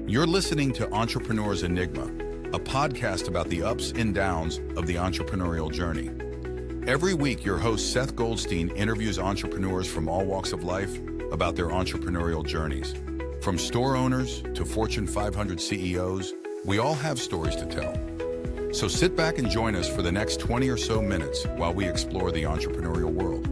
You're listening to Entrepreneur's Enigma, a podcast about the ups and downs of the entrepreneurial journey. Every week, your host Seth Goldstein interviews entrepreneurs from all walks of life about their entrepreneurial journeys. From store owners to Fortune 500 CEOs, we all have stories to tell. So sit back and join us for the next 20 or so minutes while we explore the entrepreneurial world.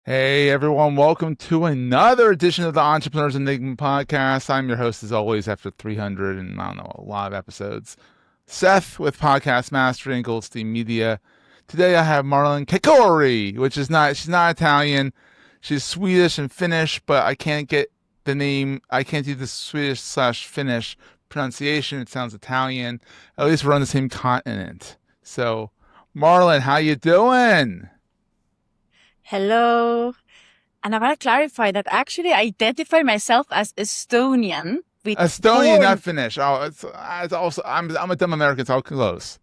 Hey everyone, welcome to another edition of the Entrepreneur's Enigma podcast. I'm your host as always after 300 and a lot of episodes. Seth with Podcast Mastery and Goldstein Media. Today I have Marlen Kakkori, she's not Italian. She's Swedish and Finnish, but I can't get the name. I can't do the Swedish/Finnish pronunciation. It sounds Italian. At least we're on the same continent. So Marlen, how you doing? Hello. And I want to clarify that actually I identify myself as Estonian. Estonian, not Finnish. Oh, it's also I'm a dumb American, so I'll close.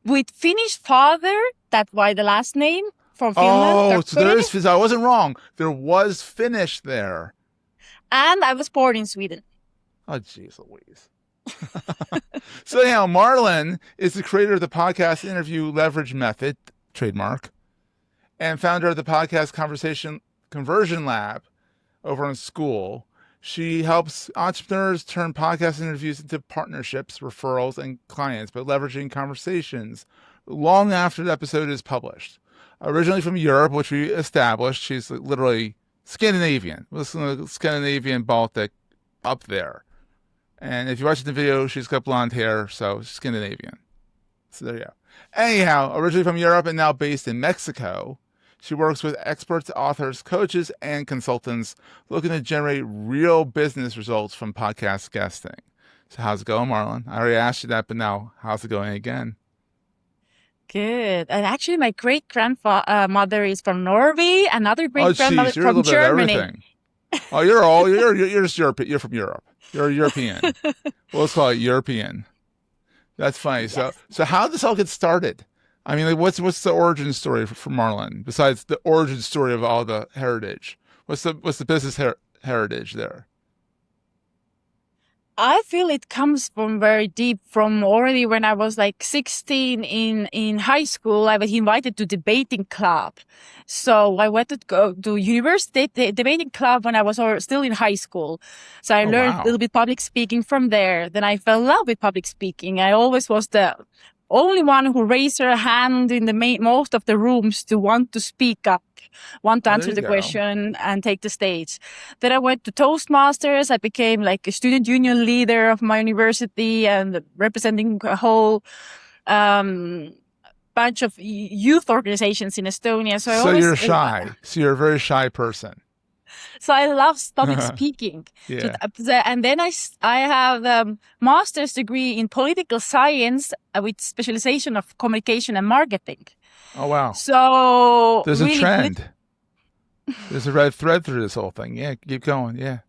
With Finnish father, that's why the last name from Finland. Oh, so there is. I wasn't wrong. There was Finnish there. And I was born in Sweden. Oh, jeez Louise. So anyhow, Marlen is the creator of the podcast interview leverage method, trademark, and founder of the podcast conversion lab over on School. She helps entrepreneurs turn podcast interviews into partnerships, referrals, and clients by leveraging conversations long after the episode is published. Originally from Europe, which we established, she's literally Scandinavian. Listen to Scandinavian Baltic up there. And if you watch the video, she's got blonde hair, so she's Scandinavian. So there you go. Anyhow, originally from Europe and now based in Mexico, she works with experts, authors, coaches, and consultants looking to generate real business results from podcast guesting. So how's it going, Marlen? I already asked you that, but now how's it going again? Good. And actually, my great-grandmother is from Norway, another great-grandmother from Germany. Oh, you're just Europe. You're from Europe. You're a European. Well, let's call it European. That's funny. Yes. So how did this all get started? I mean, like, what's the origin story for Marlen besides the origin story of all the heritage? What's the business heritage there? I feel it comes from very deep, from already when I was like 16 in high school. I was invited to debating club. So I went to go to university debating club when I was still in high school. So I learned a little bit public speaking from there. Then I fell in love with public speaking. I always was the only one who raised her hand in the most of the rooms to want to speak up, want to answer the question and take the stage. Then I went to Toastmasters. I became like a student union leader of my university and representing a whole bunch of youth organizations in Estonia. So you're shy. So you're a very shy person. So I love public speaking. Yeah. And then I have a master's degree in political science with specialization of communication and marketing. Oh, wow. So there's a trend. There's a red thread through this whole thing. Yeah, keep going. Yeah.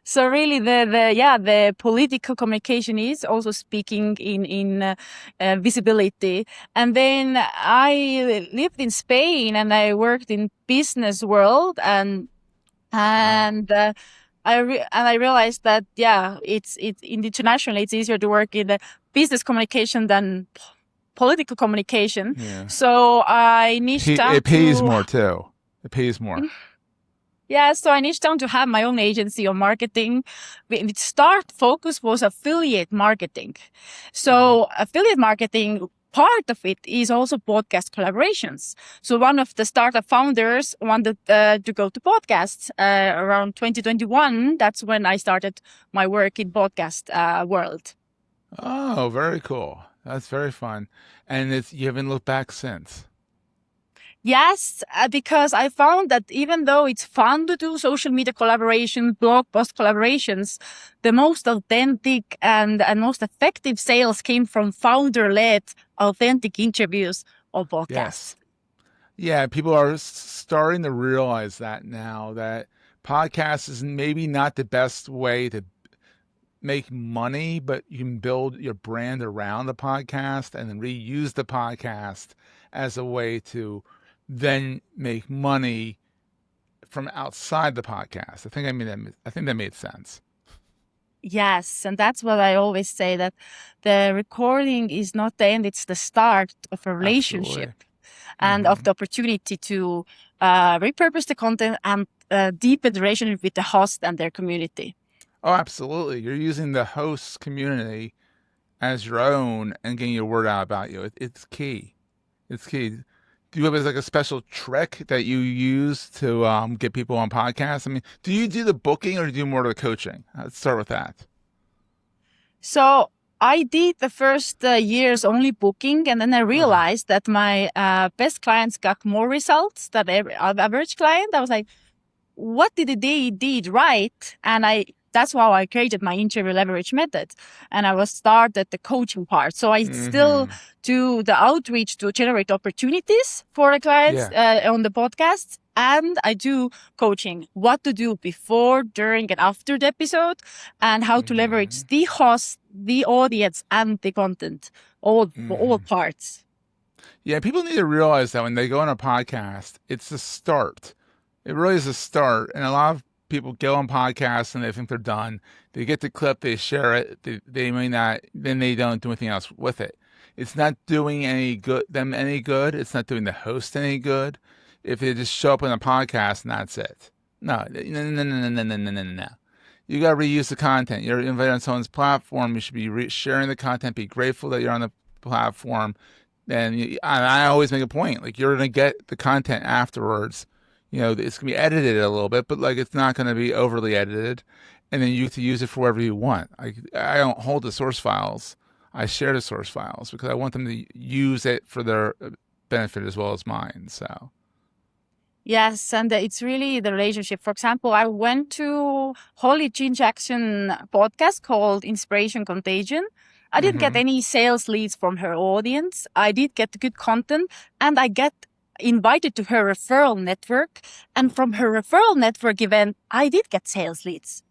So really the political communication is also speaking in visibility. And then I lived in Spain and I worked in business world and I realized that it's internationally it's easier to work in the business communication than political communication. Yeah. So I niched down. It pays more too. It pays more. Yeah, so I niched down to have my own agency on marketing. Its start focus was affiliate marketing. So affiliate marketing, part of it is also podcast collaborations. So one of the startup founders wanted to go to podcasts around 2021. That's when I started my work in podcast world. Oh, very cool. That's very fun. And you haven't looked back since. Yes, because I found that even though it's fun to do social media collaboration, blog post collaborations, the most authentic and most effective sales came from founder-led authentic interviews or podcasts. Yes. Yeah, people are starting to realize that now, that podcast is maybe not the best way to make money, but you can build your brand around the podcast and then reuse the podcast as a way to then make money from outside the podcast. I think that made sense. Yes, and that's what I always say, that the recording is not the end, it's the start of a relationship. Absolutely. And of the opportunity to repurpose the content and deepen the relationship with the host and their community. Oh, absolutely. You're using the host's community as your own and getting your word out about you. It's key. It's key. Do you have like a special trick that you use to get people on podcasts? I mean, do you do the booking or do you do more of the coaching? Let's start with that. So I did the first years only booking, and then I realized that my best clients got more results than average client. I was like, what did they did right? And that's how I created my interview leverage method. And I was started the coaching part. So I still do the outreach to generate opportunities for the clients on the podcasts. And I do coaching, what to do before, during, and after the episode, and how to leverage the host, the audience, and the content, all parts. Yeah, people need to realize that when they go on a podcast, it's a start. It really is a start. And a lot of people go on podcasts and they think they're done. They get the clip, they share it, they may not, then they don't do anything else with it. It's not doing them any good. It's not doing the host any good if they just show up on a podcast and that's it. No. You got to reuse the content. You're invited on someone's platform. You should be sharing the content. Be grateful that you're on the platform. And I always make a point, like, you're going to get the content afterwards. You know, it's going to be edited a little bit, but like, it's not going to be overly edited. And then you get to use it for whatever you want. I don't hold the source files. I share the source files because I want them to use it for their benefit as well as mine. So. Yes, and it's really the relationship. For example, I went to Holly Jean Jackson podcast called Inspiration Contagion. I didn't get any sales leads from her audience. I did get good content, and I get invited to her referral network. And from her referral network event, I did get sales leads.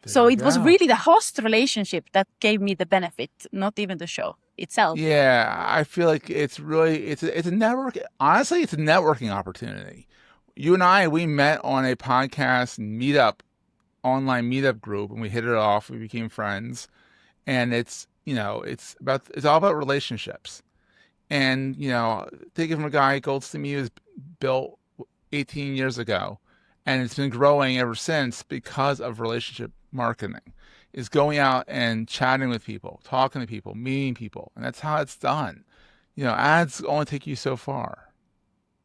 So it was really the host relationship that gave me the benefit, not even the show itself. Yeah, I feel like it's a network. Honestly, it's a networking opportunity. You and I, we met on a podcast meetup, online meetup group, and we hit it off. We became friends, and it's all about relationships. And take it from a guy, Goldstein was built 18 years ago, and it's been growing ever since because of relationship marketing. Is going out and chatting with people, talking to people, meeting people, and that's how it's done. Ads only take you so far.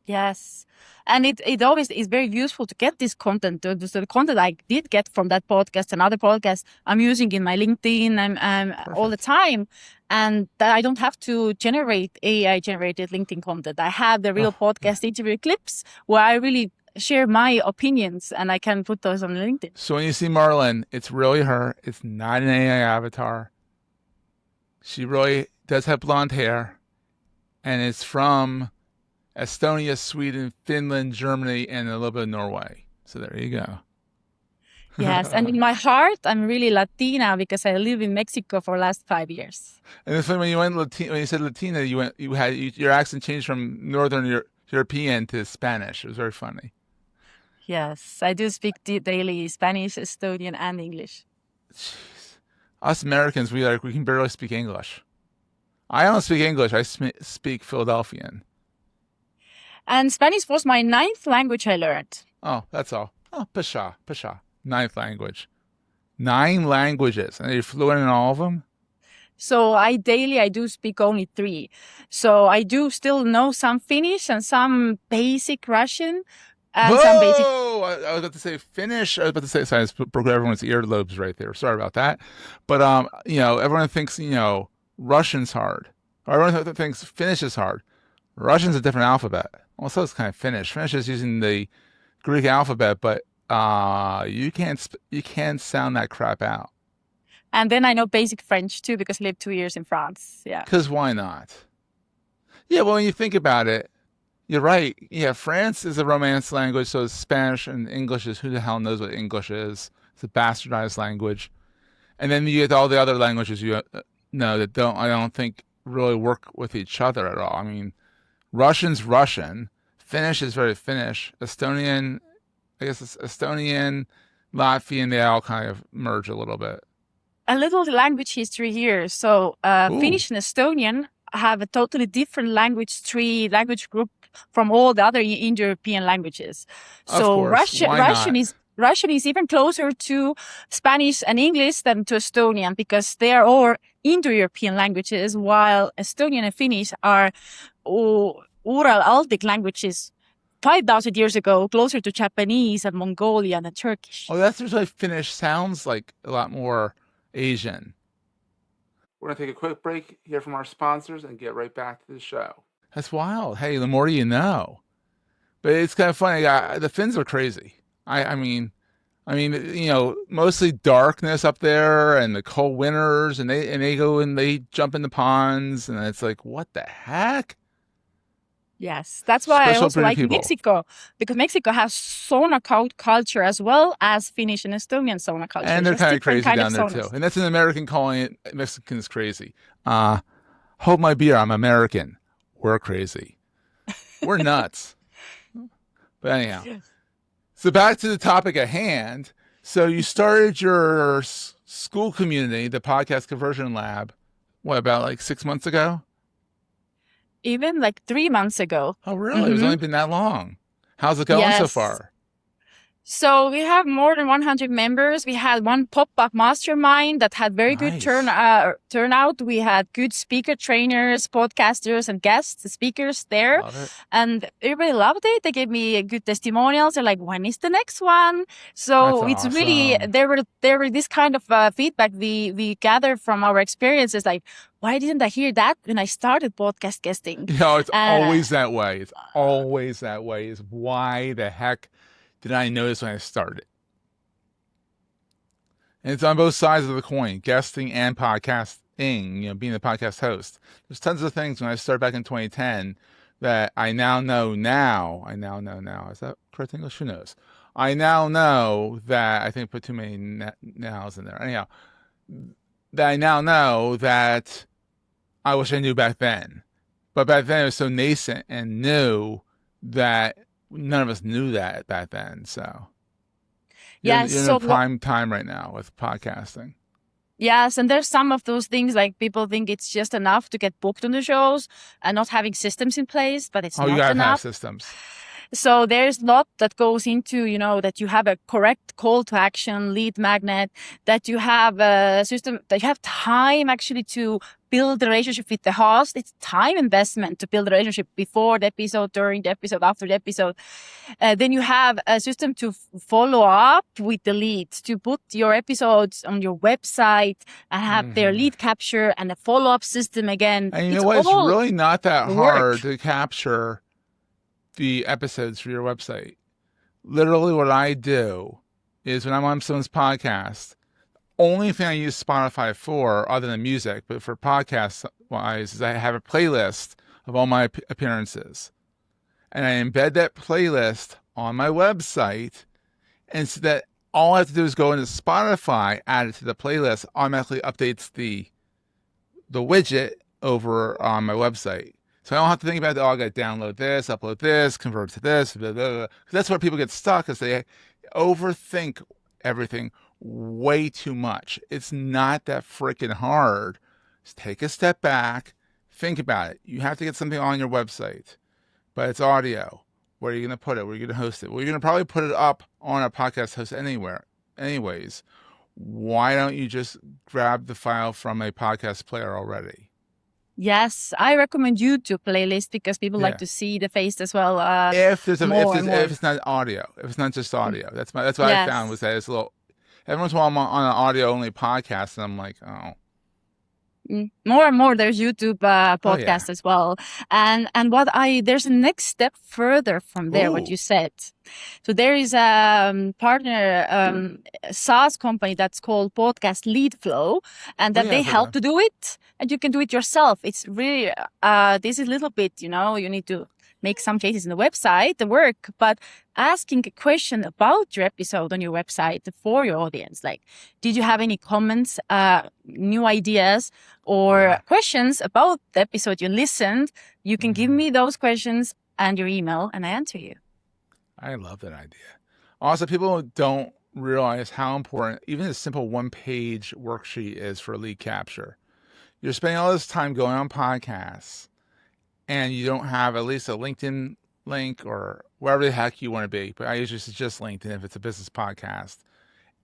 Yes. And it always is very useful to get this content. So the content I did get from that podcast and other podcasts, I'm using in my LinkedIn and all the time. And I don't have to generate AI-generated LinkedIn content. I have the real podcast interview clips where I really share my opinions and I can put those on LinkedIn. So when you see Marlen, it's really her. It's not an AI avatar. She really does have blonde hair. And it's from Estonia, Sweden, Finland, Germany, and a little bit of Norway. So there you go. Yes, and in my heart, I'm really Latina because I live in Mexico for the last 5 years. And it's funny when you said Latina, your accent changed from Northern European to Spanish. It was very funny. Yes, I do speak daily Spanish, Estonian, and English. Jeez. Us Americans, we can barely speak English. I don't speak English. I speak Philadelphian. And Spanish was my 9th language I learned. Oh, that's all. Oh, Pasha. 9th language. 9 languages. And you're fluent in all of them? So I do speak only 3. So I do still know some Finnish and some basic Russian. And some basic... I was about to say Finnish. I was about to say, sorry, I broke everyone's earlobes right there. Sorry about that. But, everyone thinks, Russian's hard. Or everyone thinks Finnish is hard. Russian's a different alphabet. Well, so it's kind of Finnish. Finnish is using the Greek alphabet, but you can't sound that crap out. And then I know basic French too because I lived 2 years in France. Yeah. Because why not? Yeah, well, when you think about it, you're right. Yeah, France is a Romance language, so Spanish and English is, who the hell knows what English is? It's a bastardized language. And then you get all the other languages you know that I don't think really work with each other at all. I mean, Russian's Russian, Finnish is very Finnish, Estonian, I guess it's Estonian, Latvian, they all kind of merge a little bit. A little language history here. So Finnish and Estonian have a totally different language group from all the other Indo-European languages. So Russian is even closer to Spanish and English than to Estonian, because they are all Indo-European languages, while Estonian and Finnish are Ural-Altic languages 5,000 years ago, closer to Japanese and Mongolian and Turkish. Oh, that's why Finnish sounds like a lot more Asian. We're going to take a quick break, hear from our sponsors, and get right back to the show. That's wild. Hey, the more you know. But it's kind of funny. The Finns are crazy. I mean, you know, mostly darkness up there and the cold winters, and they go and they jump in the ponds, and it's like, what the heck? Yes, that's why I also like Mexico, because Mexico has sauna culture as well as Finnish and Estonian sauna culture. And they're kind of crazy down there too. And that's an American calling it Mexicans crazy. Hold my beer, I'm American. We're crazy. We're nuts. But anyhow, so back to the topic at hand. So you started your school community, the Podcast Conversion Lab, what, about like 6 months ago? Even like 3 months ago. Oh, really? It's only been that long. How's it going so far? So we have more than 100 members. We had one pop-up mastermind that had very good turnout. We had good speaker trainers, podcasters, and guest speakers there. And everybody loved it. They gave me good testimonials. They're like, when is the next one? So it's awesome. Really, there were this kind of feedback we gathered from our experiences, like, why didn't I hear that when I started podcast guesting? You know, it's always that way. It's always that way. Is why the heck did I notice when I started? And it's on both sides of the coin, guesting and podcasting, you know, being a podcast host. There's tons of things when I started back in 2010 that I now know now. Is that correct English? Who knows? I now know that, I think I put too many nows in there. Anyhow, that I now know that I wish I knew back then. But back then it was so nascent and new that none of us knew that back then. So you're in a prime time right now with podcasting. Yes, and there's some of those things, like people think it's just enough to get booked on the shows and not having systems in place, but it's not enough. Oh, you gotta have systems. So there's a lot that goes into, you know, that you have a correct call to action, lead magnet, that you have a system, that you have time actually to build the relationship with the host. It's time investment to build the relationship before the episode, during the episode, after the episode. Then you have a system to follow up with the leads, to put your episodes on your website and have their lead capture and a follow-up system again. And you know what? It's really not that hard to capture the episodes for your website. Literally what I do is when I'm on someone's podcast, only thing I use Spotify for, other than music, but for podcast wise, is I have a playlist of all my appearances. And I embed that playlist on my website, and so that all I have to do is go into Spotify, add it to the playlist, automatically updates the widget over on my website. So I don't have to think about, I got to download this, upload this, convert to this, blah, blah, blah. That's where people get stuck, is they overthink everything way too much. It's not that freaking hard. Just take a step back, think about it. You have to get something on your website, but it's audio. Where are you going to put it? Where are you going to host it? Well, you're going to probably put it up on a podcast host anyways. Why don't you just grab the file from a podcast player already? Yes, I recommend YouTube playlist because people like to see the face as well. If it's not audio, if it's not just audio, that's what I found was that it's a little. Every once in a while I'm on an audio only podcast, and I'm like, oh. More and more there's YouTube podcasts as well, and there's a next step further from there. What you said, so there is a partner SaaS company that's called Podcast Lead Flow, and that they help to do it, and you can do it yourself. It's really this is a little bit, you know, you need to make some changes in the website, the work, but asking a question about your episode on your website for your audience. Like, did you have any comments, new ideas, or questions about the episode you listened? You can give me those questions and your email, and I answer you. I love that idea. Also, people don't realize how important even a simple one-page worksheet is for lead capture. You're spending all this time going on podcasts, and you don't have at least a LinkedIn link or wherever the heck you want to be. But I usually suggest LinkedIn if it's a business podcast,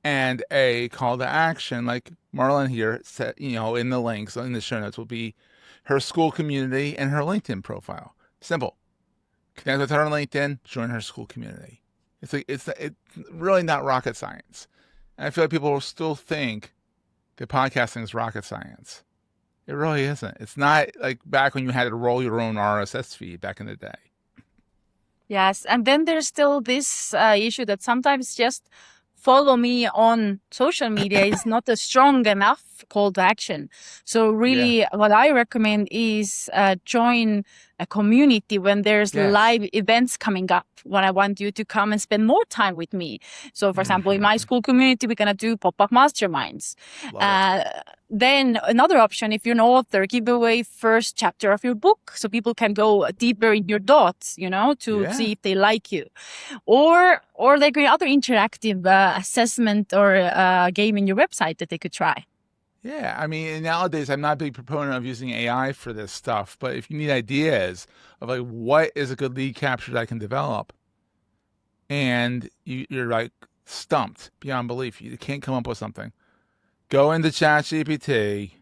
and a call to action like Marlen here said, in the links in the show notes will be her school community and her LinkedIn profile. Simple. Connect with her on LinkedIn, join her school community. It's really not rocket science. And I feel like people will still think that podcasting is rocket science. It really isn't. It's not like back when you had to roll your own RSS feed back in the day. Yes. And then there's still this issue that sometimes just follow me on social media is not a strong enough call to action. So really what I recommend is join a community when there's live events coming up, when I want you to come and spend more time with me. So for example, in my school community, we're going to do pop-up masterminds. Then another option, if you're an author, give away first chapter of your book so people can go deeper in your thoughts, to see if they like you. Or like other interactive assessment or game in your website that they could try. Yeah, I mean, nowadays I'm not a big proponent of using AI for this stuff, but if you need ideas of like what is a good lead capture that I can develop, and you're like stumped beyond belief, you can't come up with something, go into ChatGPT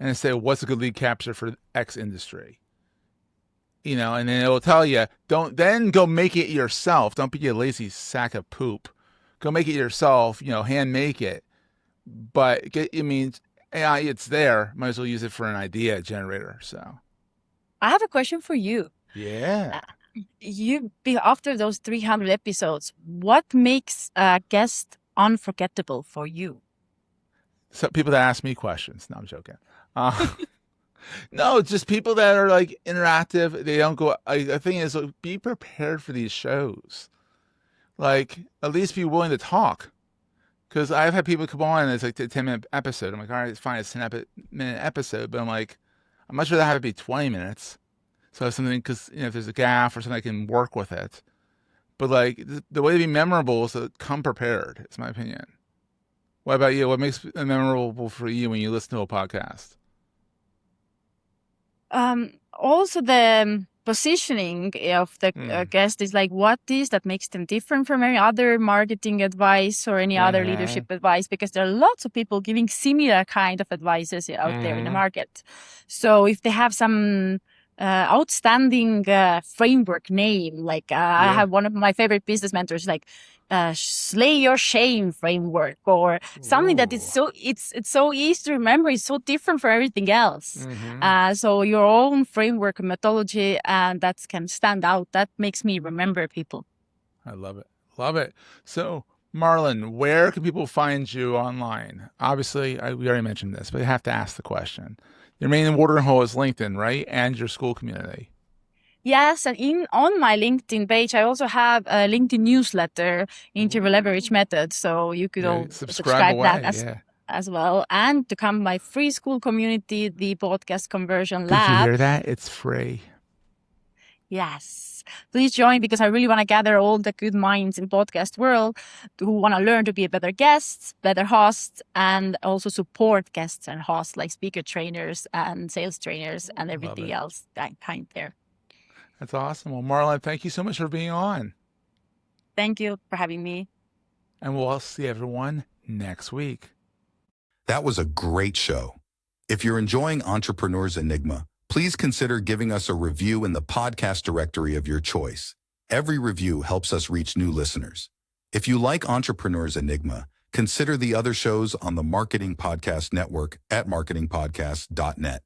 and say, what's a good lead capture for X industry? And then it will tell you, then go make it yourself. Don't be a lazy sack of poop. Go make it yourself, hand make it. But AI, it's there. Might as well use it for an idea generator. So I have a question for you. Yeah. After those 300 episodes, what makes a guest unforgettable for you? So people that ask me questions. No, I'm joking. No, just people that are like interactive. They don't go. The thing is, be prepared for these shows. Like, at least be willing to talk. Because I've had people come on and it's like a 10-minute episode. I'm like, all right, it's fine. It's a 10-minute episode. But I'm like, I'm not sure that have to be 20 minutes. So something, because if there's a gaffe or something, I can work with it. But like, the way to be memorable is to come prepared. It's my opinion. What about you? What makes it memorable for you when you listen to a podcast? Also the positioning of the guest is like, what is that makes them different from any other marketing advice or any other leadership advice? Because there are lots of people giving similar kind of advices out there in the market. So if they have some outstanding framework name, like I have one of my favorite business mentors, like slay your shame framework, or something that is it's so easy to remember. It's so different from everything else. So your own framework and methodology, and that can stand out. That makes me remember people. I love it. Love it. So Marlen, where can people find you online? Obviously, we already mentioned this, but I have to ask the question. Your main watering hole is LinkedIn, right? And your school community. Yes, and on my LinkedIn page, I also have a LinkedIn newsletter, Interview Leverage Method. So you could all subscribe that as well. And to come to my free school community, the Podcast Conversion Lab. Did you hear that? It's free. Yes. Please join, because I really want to gather all the good minds in podcast world who want to learn to be a better guest, better host, and also support guests and hosts like speaker trainers and sales trainers and everything else that kind there. That's awesome. Well, Marlen, thank you so much for being on. Thank you for having me. And we'll see everyone next week. That was a great show. If you're enjoying Entrepreneur's Enigma, please consider giving us a review in the podcast directory of your choice. Every review helps us reach new listeners. If you like Entrepreneur's Enigma, consider the other shows on the Marketing Podcast Network at marketingpodcast.net.